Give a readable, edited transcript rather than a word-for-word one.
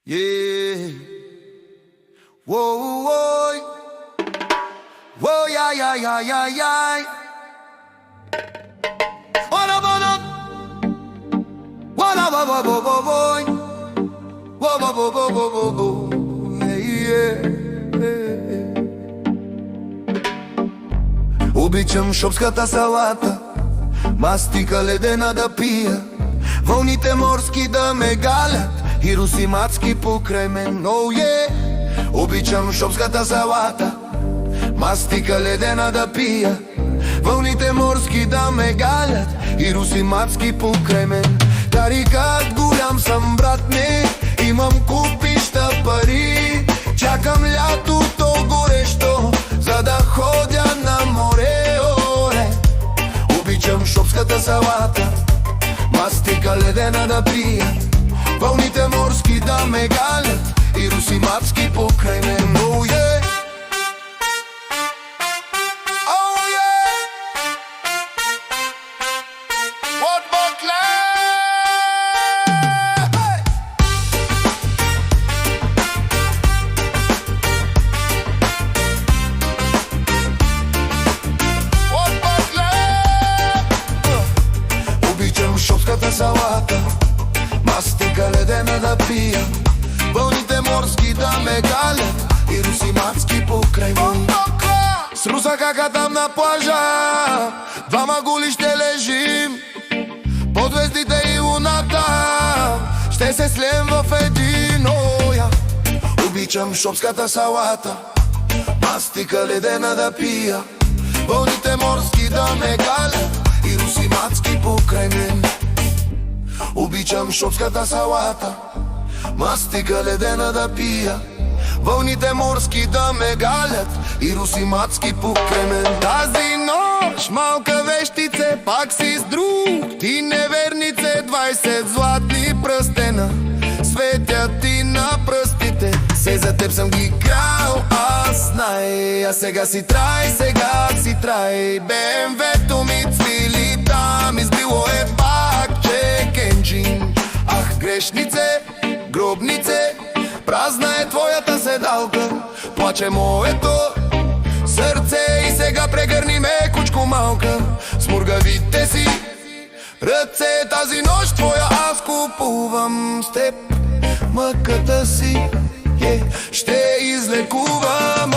Yeah. Whoa, whoa. Whoa, yeah, yeah, yeah, yeah, yeah. What up, what up? What up, what up, what up, what up? What up, what up, what up? Yeah, yeah. Обичам шопската салата, мастика ледена да пия, вълните морски да ме галят и русимацки покрай мен. Oh, yeah. Обичам шопската салата, мастика ледена да пия, вълните морски да ме галят и русимацки покрай мен. Тарикат голям съм, брат, не имам купища пари, чакам лятото горещо, за да ходя на море, оре. Обичам шопската салата, мастика ледена да пия, вълните морски да ме галят и русимацки покрай мен. Oh, yeah. Oh, yeah. What more clap? Hey. What more clap? Обичам шопската салата, мастика ледена да пия, вълните морски да ме галят и русимацки покрай мен. С русака там на плажа, двама голи ще лежим, под звездите и луната ще се слеем в един. Оя. Обичам шопската салата, мастика ледена да пия, вълните морски да ме галят и русимацки покрай мен. Обичам шопската салата, мастика ледена да пия, вълните морски да ме галят и русимацки покрай мен. Тази нощ, малка вещице, пак си с друг, ти невернице, 20 златни пръстена светят ти на пръстите. Се за теб съм ги крал, аз знай, а сега си трай, сега си трай. БМВ-то ми цвили там, избило е пак чекенджин. Ах, грешнице, гробнице, празна е твоята седалка, плаче моето сърце и сега прегърни ме, кучко малка, с мургавите си ръце. Тази нощ твоя аз купувам с теб, мъката си ще излекувам.